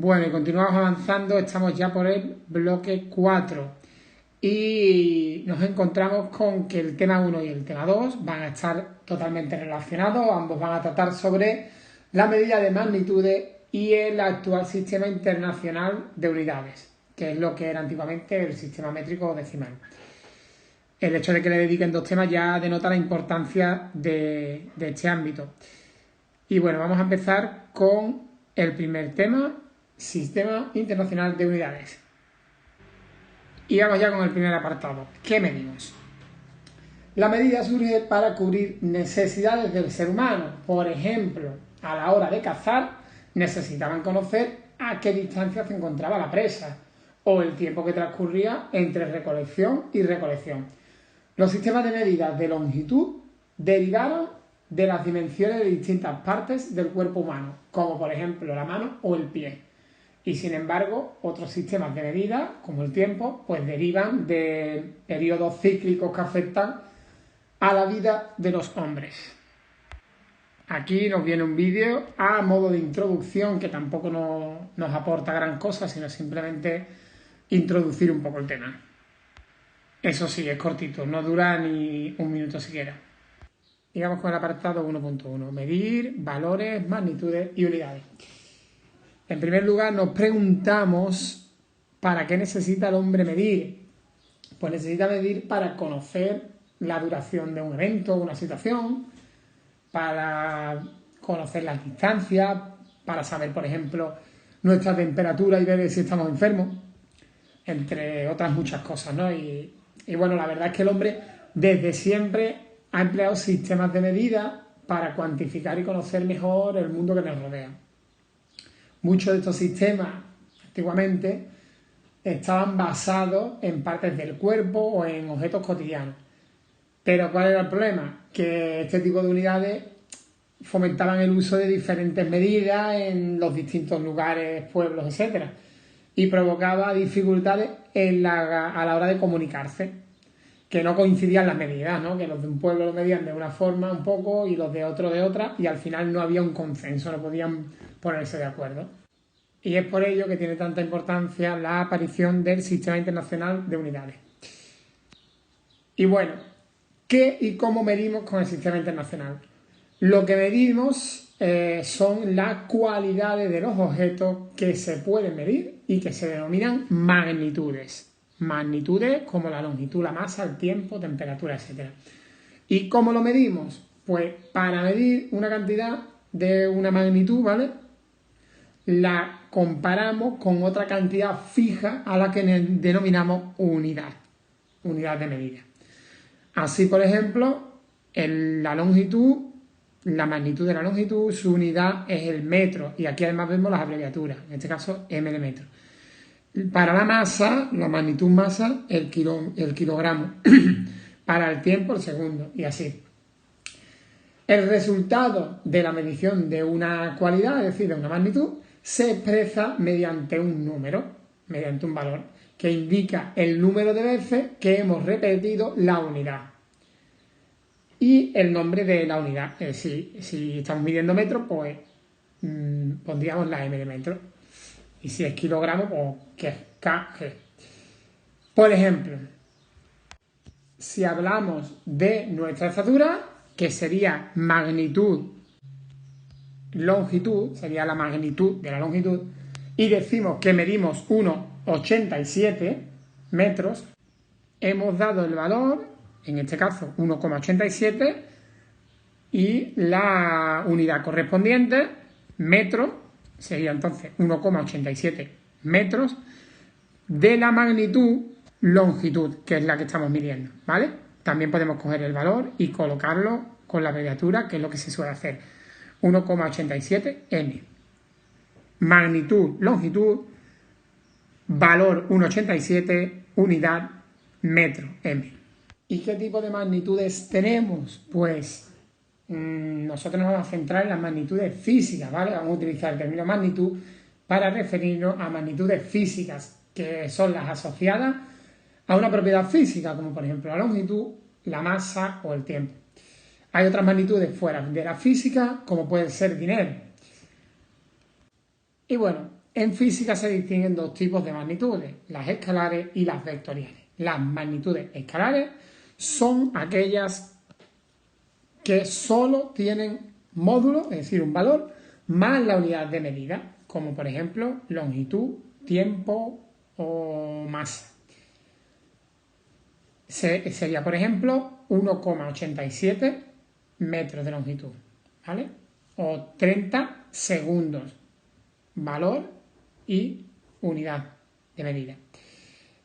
Bueno, y continuamos avanzando, estamos ya por el bloque 4 y nos encontramos con que el tema 1 y el tema 2 van a estar totalmente relacionados, ambos van a tratar sobre la medida de magnitudes y el actual sistema internacional de unidades, que es lo que era antiguamente el sistema métrico decimal. El hecho de que le dediquen dos temas ya denota la importancia de este ámbito. Y bueno, vamos a empezar con el primer tema, Sistema Internacional de Unidades. Y vamos ya con el primer apartado. ¿Qué medimos? La medida surge para cubrir necesidades del ser humano. Por ejemplo, a la hora de cazar, necesitaban conocer a qué distancia se encontraba la presa o el tiempo que transcurría entre recolección y recolección. Los sistemas de medidas de longitud derivaron de las dimensiones de distintas partes del cuerpo humano, como por ejemplo la mano o el pie. Y sin embargo, otros sistemas de medida, como el tiempo, pues derivan de periodos cíclicos que afectan a la vida de los hombres. Aquí nos viene un vídeo a modo de introducción que tampoco nos aporta gran cosa, sino simplemente introducir un poco el tema. Eso sí, es cortito, no dura ni un minuto siquiera. Y vamos con el apartado 1.1, medir, valores, magnitudes y unidades. En primer lugar, nos preguntamos ¿para qué necesita el hombre medir? Pues necesita medir para conocer la duración de un evento, una situación, para conocer las distancias, para saber, por ejemplo, nuestra temperatura y ver si estamos enfermos, entre otras muchas cosas, ¿no? Y bueno, la verdad es que el hombre desde siempre ha empleado sistemas de medida para cuantificar y conocer mejor el mundo que nos rodea. Muchos de estos sistemas, antiguamente, estaban basados en partes del cuerpo o en objetos cotidianos. Pero ¿cuál era el problema? Que este tipo de unidades fomentaban el uso de diferentes medidas en los distintos lugares, pueblos, etc. Y provocaba dificultades a la hora de comunicarse, que no coincidían las medidas, ¿no? Que los de un pueblo lo medían de una forma un poco y los de otro de otra, y al final no había un consenso, no podían ponerse de acuerdo. Y es por ello que tiene tanta importancia la aparición del Sistema Internacional de Unidades. Y bueno, ¿qué y cómo medimos con el Sistema Internacional? Lo que medimos son las cualidades de los objetos que se pueden medir y que se denominan magnitudes. Magnitudes como la longitud, la masa, el tiempo, temperatura, etc. ¿Y cómo lo medimos? Pues para medir una cantidad de una magnitud, ¿vale? La comparamos con otra cantidad fija a la que denominamos unidad de medida. Así, por ejemplo, la longitud, la magnitud de la longitud, su unidad es el metro, y aquí además vemos las abreviaturas, en este caso m de metro. Para la masa, la magnitud masa, el kilogramo. Para el tiempo, el segundo, y así. El resultado de la medición de una cualidad, es decir, de una magnitud, se expresa mediante un número, mediante un valor, que indica el número de veces que hemos repetido la unidad. Y el nombre de la unidad. Si estamos midiendo metros, pues pondríamos la m de metro. Y si es kilogramo, pues que es kg. Por ejemplo, si hablamos de nuestra estatura, que sería magnitud, longitud, sería la magnitud de la longitud, y decimos que medimos 1,87 metros, hemos dado el valor, en este caso 1,87, y la unidad correspondiente, metro, sería entonces 1,87 metros, de la magnitud longitud, que es la que estamos midiendo, ¿vale? También podemos coger el valor y colocarlo con la abreviatura, que es lo que se suele hacer. 1,87 m. Magnitud, longitud, valor 1,87, unidad, metro, m. ¿Y qué tipo de magnitudes tenemos? Pues nosotros nos vamos a centrar en las magnitudes físicas, ¿vale? Vamos a utilizar el término magnitud para referirnos a magnitudes físicas, que son las asociadas a una propiedad física, como por ejemplo la longitud, la masa o el tiempo. Hay otras magnitudes fuera de la física, como puede ser dinero. Y bueno, En física se distinguen dos tipos de magnitudes, las escalares y las vectoriales. Las magnitudes escalares son aquellas que solo tienen módulo, es decir, un valor, más la unidad de medida, como por ejemplo longitud, tiempo o masa. Sería, por ejemplo, 1,87 metros de longitud, ¿vale? O 30 segundos, valor y unidad de medida.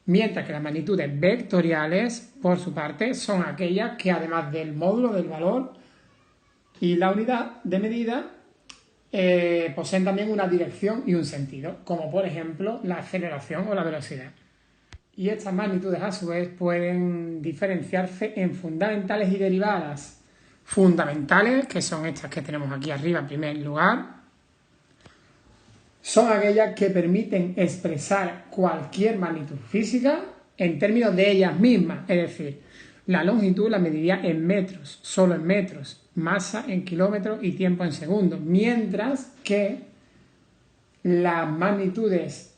Mientras que las magnitudes vectoriales, por su parte, son aquellas que además del módulo del valor y la unidad de medida, poseen también una dirección y un sentido, como por ejemplo la aceleración o la velocidad. Y estas magnitudes a su vez pueden diferenciarse en fundamentales y derivadas. Fundamentales, que son estas que tenemos aquí arriba en primer lugar, son aquellas que permiten expresar cualquier magnitud física en términos de ellas mismas, es decir, la longitud la mediría en metros, solo en metros, masa en kilómetros y tiempo en segundos, mientras que las magnitudes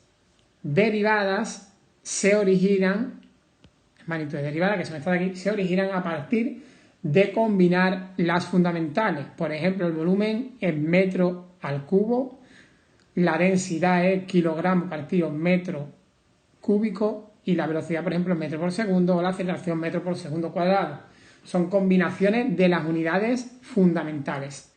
derivadas se originan, magnitudes derivadas, que son estas de aquí, se originan a partir de combinar las fundamentales. Por ejemplo, el volumen es metro al cubo, la densidad es kilogramo partido metro cúbico y la velocidad, por ejemplo, es metro por segundo o la aceleración metro por segundo cuadrado. Son combinaciones de las unidades fundamentales.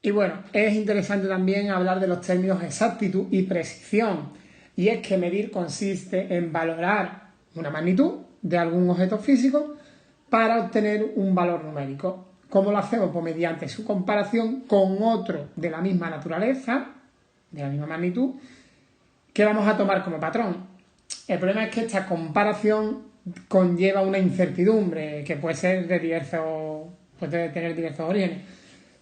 Y bueno, es interesante también hablar de los términos exactitud y precisión. Y es que medir consiste en valorar una magnitud de algún objeto físico para obtener un valor numérico. ¿Cómo lo hacemos? Pues mediante su comparación con otro de la misma naturaleza, de la misma magnitud, que vamos a tomar como patrón. El problema es que esta comparación conlleva una incertidumbre que puede ser de puede tener diversos orígenes.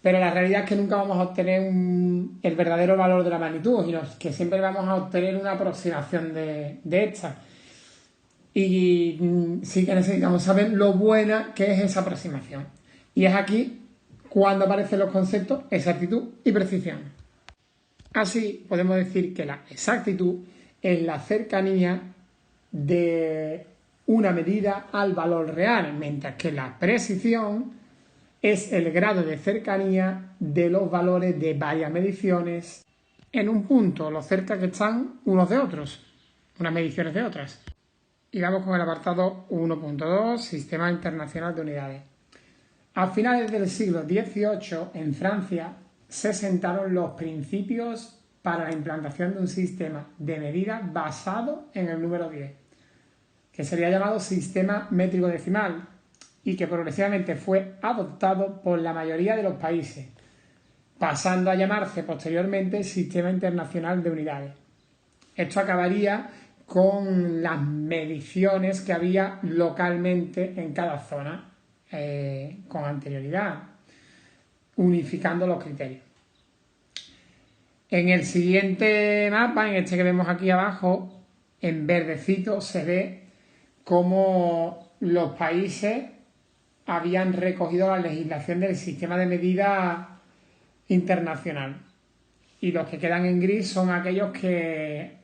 Pero la realidad es que nunca vamos a obtener el verdadero valor de la magnitud, sino que siempre vamos a obtener una aproximación de esta. Y sí que necesitamos saber lo buena que es esa aproximación. Y es aquí cuando aparecen los conceptos exactitud y precisión. Así podemos decir que la exactitud es la cercanía de una medida al valor real, mientras que la precisión es el grado de cercanía de los valores de varias mediciones en un punto, lo cerca que están unos de otros, unas mediciones de otras. Y vamos con el apartado 1.2, Sistema Internacional de Unidades. A finales del siglo XVIII, en Francia, se sentaron los principios para la implantación de un sistema de medida basado en el número 10, que sería llamado sistema métrico decimal, y que progresivamente fue adoptado por la mayoría de los países, pasando a llamarse posteriormente Sistema Internacional de Unidades. Esto acabaría con las mediciones que había localmente en cada zona con anterioridad, unificando los criterios. En el siguiente mapa, en este que vemos aquí abajo, en verdecito se ve cómo los países habían recogido la legislación del sistema de medida internacional. Y los que quedan en gris son aquellos que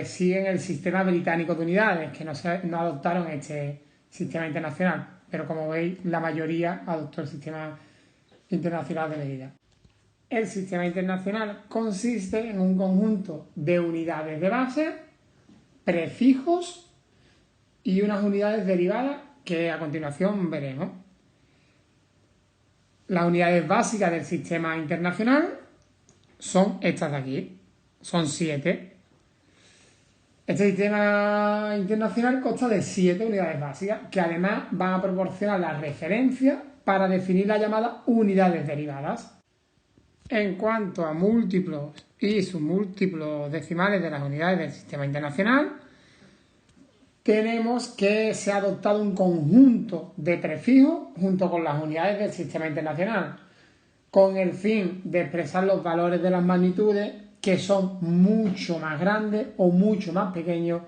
siguen el sistema británico de unidades, que no adoptaron este sistema internacional. Pero como veis, la mayoría adoptó el sistema internacional de medida. El sistema internacional consiste en un conjunto de unidades de base, prefijos y unas unidades derivadas que a continuación veremos. Las unidades básicas del sistema internacional son estas de aquí, son 7. Este sistema internacional consta de 7 unidades básicas que además van a proporcionar la referencia para definir las llamadas unidades derivadas. En cuanto a múltiplos y submúltiplos decimales de las unidades del sistema internacional, tenemos que se ha adoptado un conjunto de prefijos junto con las unidades del sistema internacional, con el fin de expresar los valores de las magnitudes que son mucho más grandes o mucho más pequeños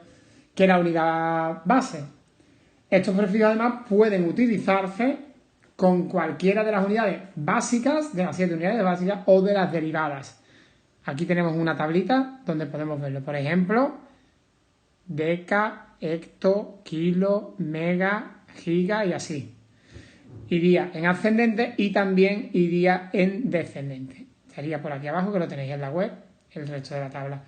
que la unidad base. Estos prefijos además pueden utilizarse con cualquiera de las unidades básicas, de las 7 unidades básicas o de las derivadas. Aquí tenemos una tablita donde podemos verlo. Por ejemplo, deca, hecto, kilo, mega, giga y así. Iría en ascendente y también iría en descendente. Estaría por aquí abajo, que lo tenéis en la web, el resto de la tabla.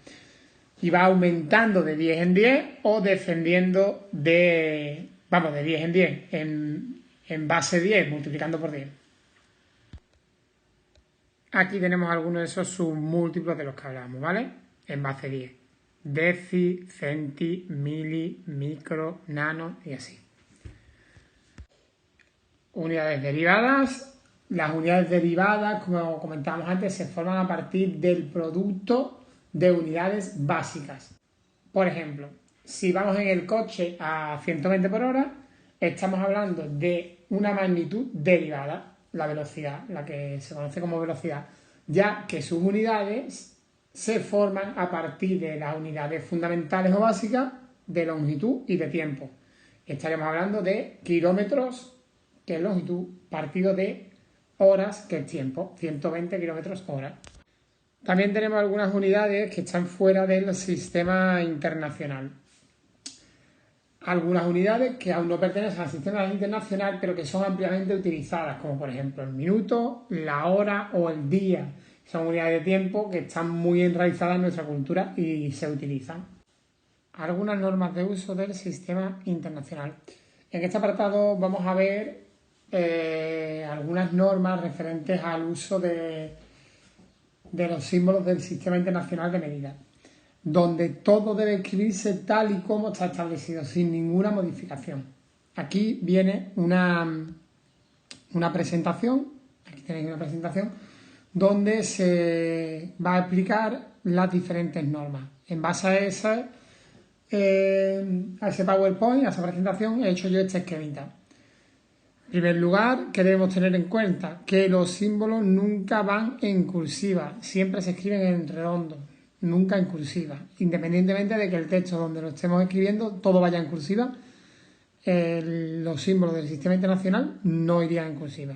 Y va aumentando de 10 en 10 o descendiendo de 10 en 10 en base 10, multiplicando por 10. Aquí tenemos algunos de esos submúltiplos de los que hablamos, ¿vale? En base 10. Deci, centi, mili, micro, nano y así. Unidades derivadas. Las unidades derivadas, como comentábamos antes, se forman a partir del producto de unidades básicas. Por ejemplo, si vamos en el coche a 120 por hora, estamos hablando de una magnitud derivada, la velocidad, la que se conoce como velocidad, ya que sus unidades se forman a partir de las unidades fundamentales o básicas de longitud y de tiempo. Estaremos hablando de kilómetros, que es longitud, partido de horas, que es tiempo, 120 kilómetros hora. También tenemos algunas unidades que están fuera del sistema internacional. Algunas unidades que aún no pertenecen al sistema internacional, pero que son ampliamente utilizadas, como por ejemplo el minuto, la hora o el día. Son unidades de tiempo que están muy enraizadas en nuestra cultura y se utilizan. Algunas normas de uso del sistema internacional. En este apartado vamos a ver algunas normas referentes al uso de los símbolos del Sistema Internacional de Medida, donde todo debe escribirse tal y como está establecido, sin ninguna modificación. Aquí viene una presentación, aquí tenéis una presentación, donde se va a explicar las diferentes normas. En base a ese PowerPoint, a esa presentación, he hecho yo este esquemita. En primer lugar, ¿qué debemos tener en cuenta? Que los símbolos nunca van en cursiva, siempre se escriben en redondo, nunca en cursiva. Independientemente de que el texto donde lo estemos escribiendo todo vaya en cursiva, los símbolos del sistema internacional no irían en cursiva.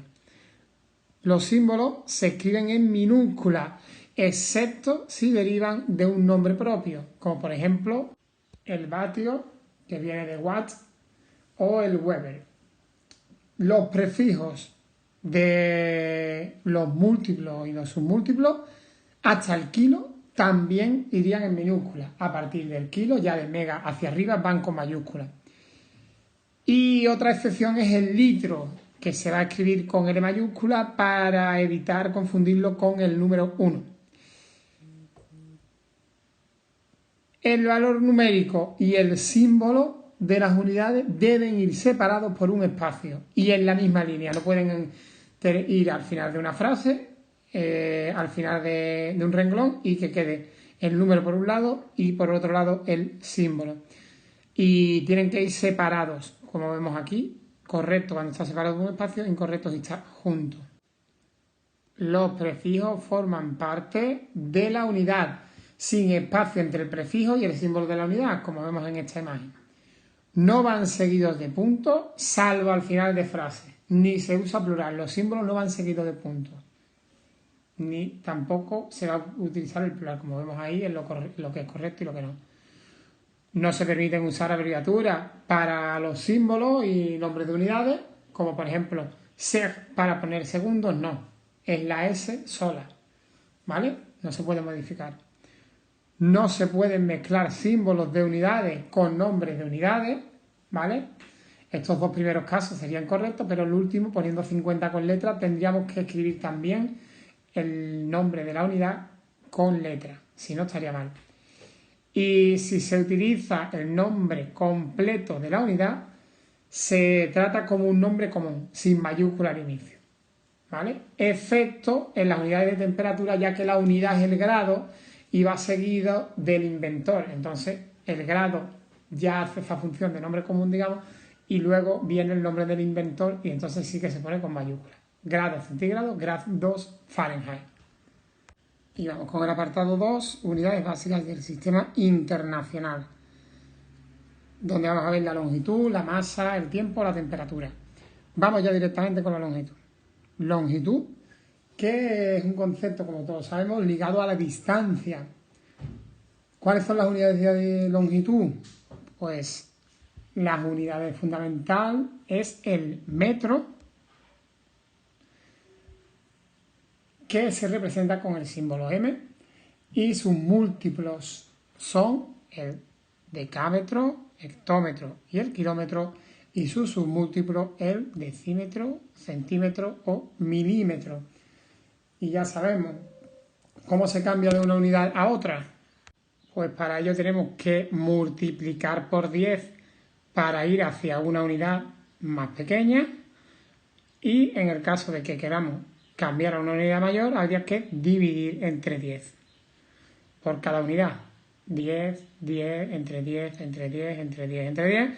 Los símbolos se escriben en minúscula, excepto si derivan de un nombre propio, como por ejemplo el vatio, que viene de watt, o el Weber. Los prefijos de los múltiplos y los submúltiplos hasta el kilo también irían en minúscula. A partir del kilo, ya de mega hacia arriba, van con mayúscula. Y otra excepción es el litro, que se va a escribir con L mayúscula para evitar confundirlo con el número 1. El valor numérico y el símbolo de las unidades deben ir separados por un espacio y en la misma línea. No pueden ir al final de una frase, al final de un renglón y que quede el número por un lado y por otro lado el símbolo. Y tienen que ir separados, como vemos aquí. Correcto cuando está separado de un espacio, incorrecto si está junto. Los prefijos forman parte de la unidad, sin espacio entre el prefijo y el símbolo de la unidad, como vemos en esta imagen. No van seguidos de puntos, salvo al final de frase. Ni se usa plural. Los símbolos no van seguidos de puntos. Ni tampoco se va a utilizar el plural, como vemos ahí, en lo que es correcto y lo que no. No se permiten usar abreviaturas para los símbolos y nombres de unidades, como por ejemplo seg para poner segundos, no. Es la S sola, ¿vale? No se puede modificar. No se pueden mezclar símbolos de unidades con nombres de unidades, ¿vale? Estos dos primeros casos serían correctos, pero el último, poniendo 50 con letras, tendríamos que escribir también el nombre de la unidad con letra, si no estaría mal. Y si se utiliza el nombre completo de la unidad, se trata como un nombre común, sin mayúscula al inicio, ¿vale? Excepto en las unidades de temperatura, ya que la unidad es el grado y va seguido del inventor. Entonces, el grado ya hace esa función de nombre común, digamos, y luego viene el nombre del inventor y entonces sí que se pone con mayúscula. Grado centígrados, grado 2 Fahrenheit. Y vamos con el apartado 2, unidades básicas del sistema internacional, donde vamos a ver la longitud, la masa, el tiempo, la temperatura. Vamos ya directamente con la longitud. Longitud que es un concepto, como todos sabemos, ligado a la distancia. ¿Cuáles son las unidades de longitud? Pues las unidades fundamentales es el metro, que se representa con el símbolo M, y sus múltiplos son el decámetro, hectómetro y el kilómetro, y sus submúltiplos el decímetro, centímetro o milímetro. Y ya sabemos cómo se cambia de una unidad a otra. Pues para ello tenemos que multiplicar por 10 para ir hacia una unidad más pequeña, y en el caso de que queramos cambiar a una unidad mayor, habría que dividir entre 10 por cada unidad. 10, 10, entre 10, entre 10, entre 10, entre 10,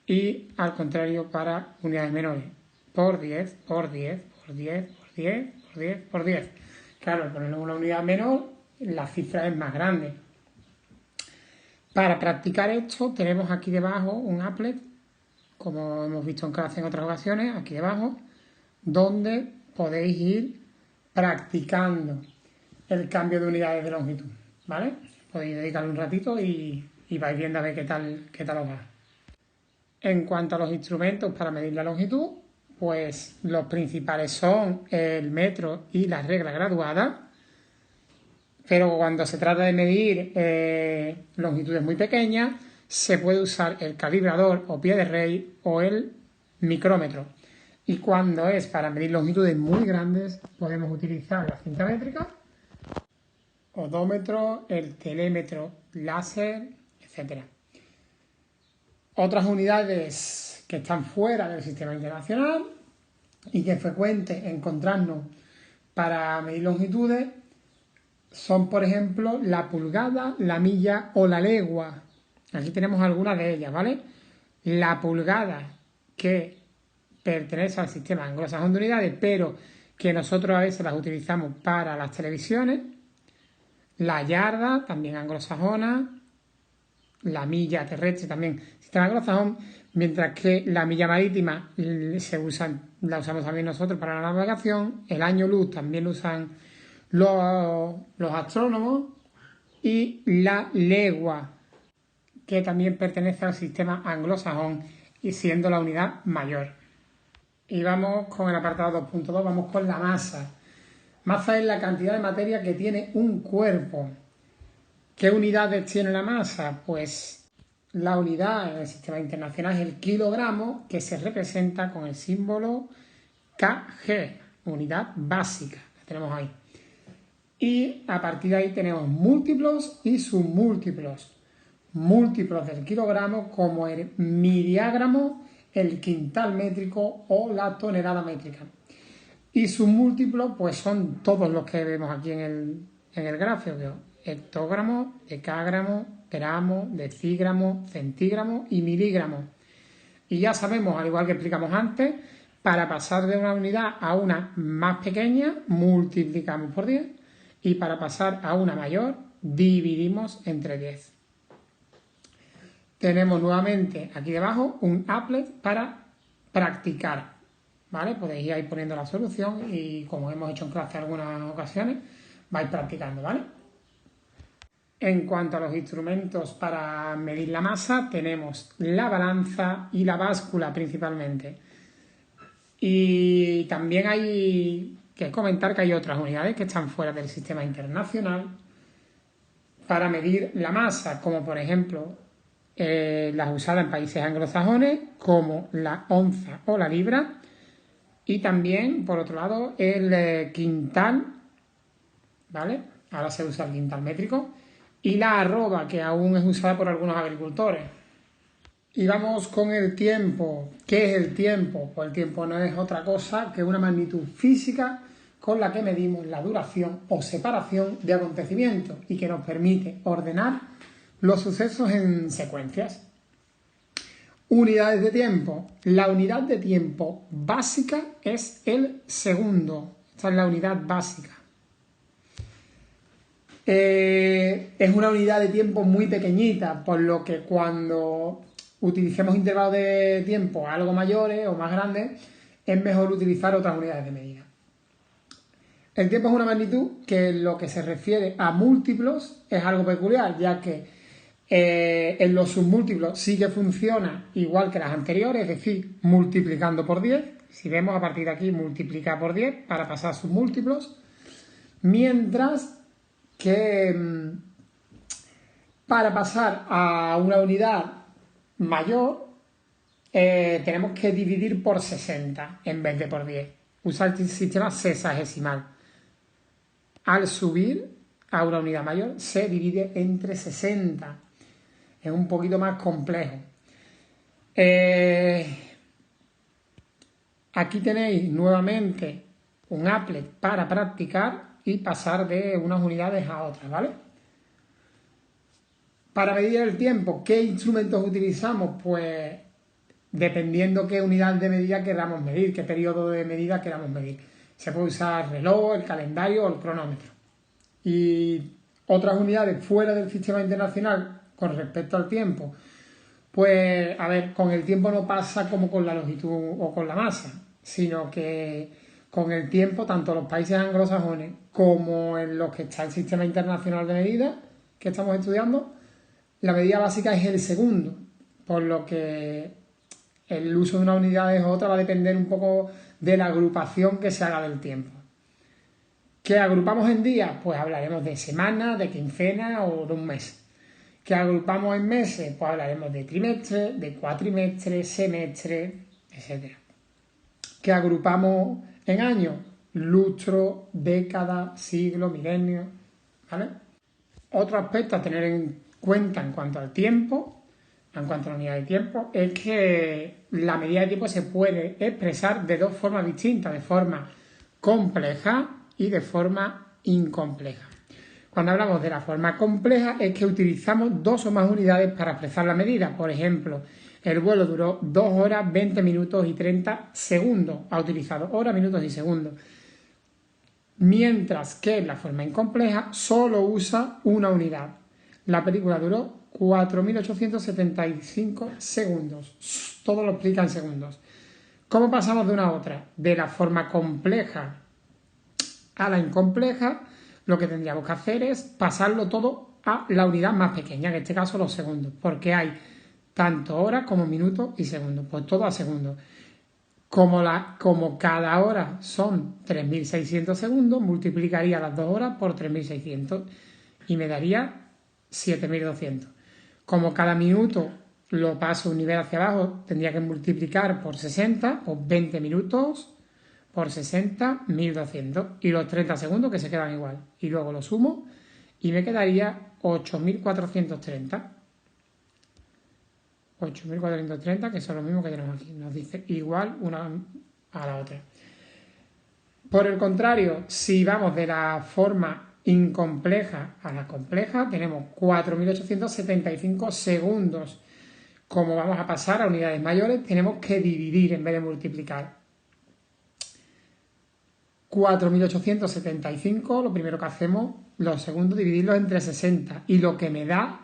y al contrario para unidades menores. Por 10, por 10, por 10, por 10, por 10, por 10. Claro, al ponerlo en una unidad menor, la cifra es más grande. Para practicar esto, tenemos aquí debajo un applet, como hemos visto en clase en otras ocasiones, aquí debajo, donde podéis ir practicando el cambio de unidades de longitud, ¿vale? Podéis dedicarle un ratito y vais viendo a ver qué tal os va. En cuanto a los instrumentos para medir la longitud, pues los principales son el metro y la regla graduada, pero cuando se trata de medir longitudes muy pequeñas, se puede usar el calibrador o pie de rey o el micrómetro. Y cuando es para medir longitudes muy grandes, podemos utilizar la cinta métrica, odómetro, el telémetro láser, etc. Otras unidades que están fuera del sistema internacional y que es frecuente encontrarnos para medir longitudes son, por ejemplo, la pulgada, la milla o la legua. Aquí tenemos algunas de ellas, ¿vale? La pulgada, que pertenece al sistema anglosajón de unidades, pero que nosotros a veces las utilizamos para las televisiones. La yarda, también anglosajona. La milla terrestre, también sistema anglosajón. Mientras que la milla marítima la usamos también nosotros para la navegación. El año luz también lo usan los astrónomos. Y la legua, que también pertenece al sistema anglosajón y siendo la unidad mayor. Y vamos con el apartado 2.2, vamos con la masa. Masa es la cantidad de materia que tiene un cuerpo. ¿Qué unidades tiene la masa? Pues la unidad en el sistema internacional es el kilogramo, que se representa con el símbolo kg, unidad básica, la tenemos ahí. Y a partir de ahí tenemos múltiplos y submúltiplos. Múltiplos del kilogramo como el miligramo, el quintal métrico o la tonelada métrica. Y submúltiplos pues son todos los que vemos aquí en el gráfico: hectogramo, decágramo, gramo, decígramo, centígramo y miligramo. Y ya sabemos, al igual que explicamos antes, para pasar de una unidad a una más pequeña multiplicamos por 10 y para pasar a una mayor dividimos entre 10. Tenemos nuevamente aquí debajo un applet para practicar, ¿vale? Podéis ir ahí poniendo la solución y, como hemos hecho en clase en algunas ocasiones, vais practicando, ¿vale? En cuanto a los instrumentos para medir la masa, tenemos la balanza y la báscula principalmente. Y también hay que comentar que hay otras unidades que están fuera del sistema internacional para medir la masa, como por ejemplo las usadas en países anglosajones, como la onza o la libra, y también, por otro lado, el quintal, ¿vale? Ahora se usa el quintal métrico, y la arroba, que aún es usada por algunos agricultores. Y vamos con el tiempo. ¿Qué es el tiempo? Pues el tiempo no es otra cosa que una magnitud física con la que medimos la duración o separación de acontecimientos y que nos permite ordenar los sucesos en secuencias. Unidades de tiempo. La unidad de tiempo básica es el segundo. Esta es la unidad básica. Es una unidad de tiempo muy pequeñita, por lo que cuando utilicemos intervalos de tiempo algo mayores o más grandes, es mejor utilizar otras unidades de medida. El tiempo es una magnitud que en lo que se refiere a múltiplos es algo peculiar, ya que en los submúltiplos sí que funciona igual que las anteriores, es decir, multiplicando por 10. Si vemos a partir de aquí, multiplica por 10 para pasar a submúltiplos. Mientras que para pasar a una unidad mayor tenemos que dividir por 60 en vez de por 10. Usar el sistema sexagesimal. Al subir a una unidad mayor se divide entre 60. Es un poquito más complejo. Aquí tenéis nuevamente un applet para practicar y pasar de unas unidades a otras, ¿vale? Para medir el tiempo, ¿qué instrumentos utilizamos? Pues dependiendo qué unidad de medida queramos medir, qué periodo de medida queramos medir. Se puede usar el reloj, el calendario o el cronómetro. Y otras unidades fuera del sistema internacional con respecto al tiempo, pues a ver, con el tiempo no pasa como con la longitud o con la masa, sino que con el tiempo, tanto los países anglosajones como en los que está el sistema internacional de medidas que estamos estudiando, la medida básica es el segundo, por lo que el uso de una unidad u otra va a depender un poco de la agrupación que se haga del tiempo. ¿Qué agrupamos en días? Pues hablaremos de semana, de quincena o de un mes. ¿Qué agrupamos en meses? Pues hablaremos de trimestre, de cuatrimestre, semestre, etc. ¿Qué agrupamos en años? Lustro, década, siglo, milenio, ¿vale? Otro aspecto a tener en cuenta en cuanto al tiempo, en cuanto a la unidad de tiempo, es que la medida de tiempo se puede expresar de dos formas distintas, de forma compleja y de forma incompleja. Cuando hablamos de la forma compleja es que utilizamos dos o más unidades para expresar la medida. Por ejemplo, el vuelo duró 2 horas, 20 minutos y 30 segundos. Ha utilizado horas, minutos y segundos. Mientras que la forma incompleja solo usa una unidad. La película duró 4.875 segundos. Todo lo explica en segundos. ¿Cómo pasamos de una a otra? De la forma compleja a la incompleja, lo que tendríamos que hacer es pasarlo todo a la unidad más pequeña, en este caso los segundos, porque hay tanto horas como minutos y segundos, pues todo a segundos. Como cada hora son 3.600 segundos, multiplicaría las 2 horas por 3.600 y me daría 7.200. Como cada minuto lo paso un nivel hacia abajo, tendría que multiplicar por 60, pues 20 minutos por 60, 1.200. Y los 30 segundos que se quedan igual. Y luego lo sumo y me quedaría 8.430. 8.430, que son los mismos que tenemos aquí. Nos dice igual una a la otra. Por el contrario, si vamos de la forma incompleja a la compleja, tenemos 4.875 segundos. Como vamos a pasar a unidades mayores, tenemos que dividir en vez de multiplicar. 4.875, lo primero que hacemos, los segundos, dividirlos entre 60. Y lo que me da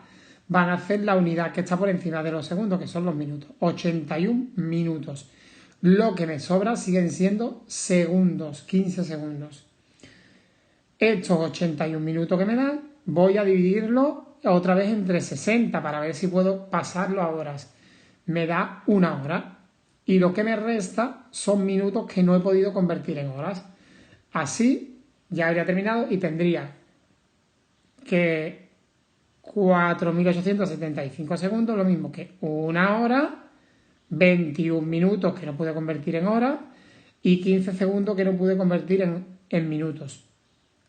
van a ser la unidad que está por encima de los segundos, que son los minutos. 81 minutos. Lo que me sobra siguen siendo segundos, 15 segundos. Estos 81 minutos que me dan, voy a dividirlo otra vez entre 60 para ver si puedo pasarlo a horas. Me da una hora. Y lo que me resta son minutos que no he podido convertir en horas. Así ya habría terminado y tendría que 4.875 segundos, lo mismo que una hora, 21 minutos que no pude convertir en horas y 15 segundos que no pude convertir en minutos.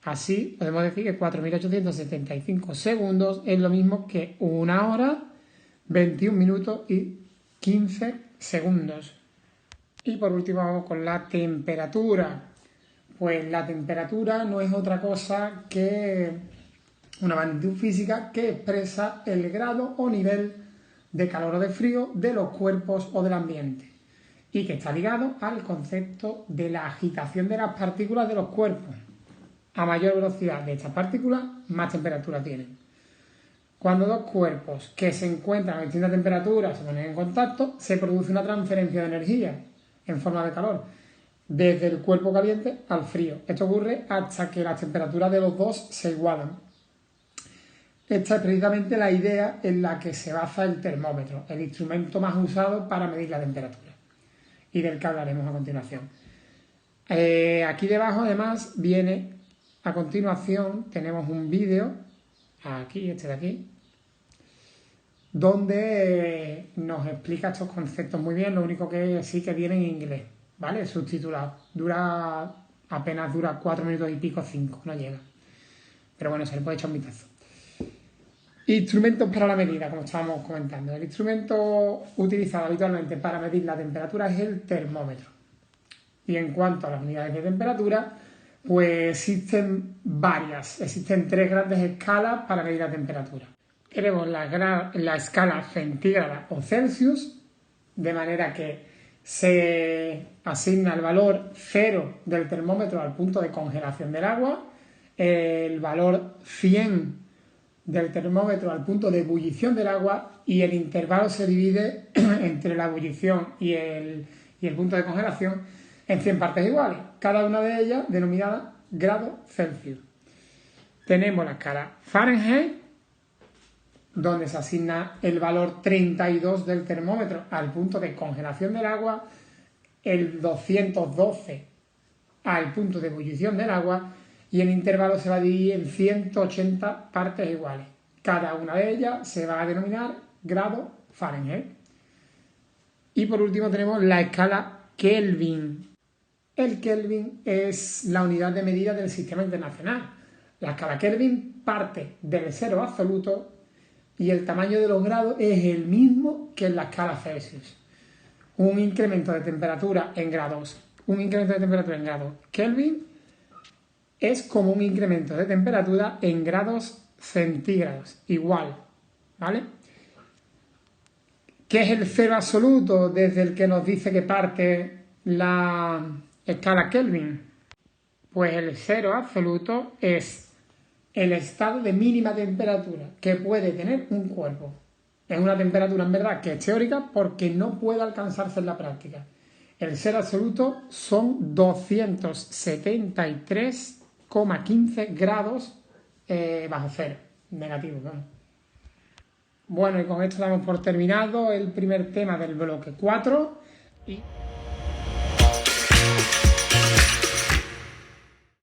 Así podemos decir que 4.875 segundos es lo mismo que una hora, 21 minutos y 15 segundos. Y por último vamos con la temperatura. Pues la temperatura no es otra cosa que una magnitud física que expresa el grado o nivel de calor o de frío de los cuerpos o del ambiente y que está ligado al concepto de la agitación de las partículas de los cuerpos. A mayor velocidad de estas partículas, más temperatura tienen. Cuando dos cuerpos que se encuentran a distintas temperaturas se ponen en contacto, se produce una transferencia de energía en forma de calor. desde el cuerpo caliente al frío. Esto ocurre hasta que las temperaturas de los dos se igualan. Esta es precisamente la idea en la que se basa el termómetro, el instrumento más usado para medir la temperatura, y del que hablaremos a continuación. Aquí debajo además viene, a continuación tenemos un vídeo, aquí, este de aquí, donde nos explica estos conceptos muy bien, lo único que sí que viene en inglés, ¿vale? Subtitulado. Apenas dura 4 minutos y pico, 5, no llega. Pero bueno, se le puede echar un vistazo. Instrumentos para la medida, como estábamos comentando. El instrumento utilizado habitualmente para medir la temperatura es el termómetro. Y en cuanto a las unidades de temperatura, pues existen varias. Existen 3 grandes escalas para medir la temperatura. Tenemos la escala centígrada o Celsius, de manera que se asigna el valor 0 del termómetro al punto de congelación del agua, el valor 100 del termómetro al punto de ebullición del agua, y el intervalo se divide entre la ebullición y el punto de congelación en 100 partes iguales, cada una de ellas denominada grado Celsius. Tenemos la escala Fahrenheit, donde se asigna el valor 32 del termómetro al punto de congelación del agua, el 212 al punto de ebullición del agua, y el intervalo se va a dividir en 180 partes iguales. Cada una de ellas se va a denominar grado Fahrenheit. Y por último tenemos la escala Kelvin. El Kelvin es la unidad de medida del sistema internacional. La escala Kelvin parte del cero absoluto y el tamaño de los grados es el mismo que en la escala Celsius. Un incremento de temperatura en grados Kelvin es como un incremento de temperatura en grados centígrados, igual, ¿vale? ¿Qué es el cero absoluto desde el que nos dice que parte la escala Kelvin? Pues el cero absoluto es el estado de mínima temperatura que puede tener un cuerpo. Es una temperatura en verdad que es teórica porque no puede alcanzarse en la práctica. El cero absoluto son 273,15 grados bajo cero, negativo, ¿no? Bueno, y con esto damos por terminado el primer tema del bloque 4 y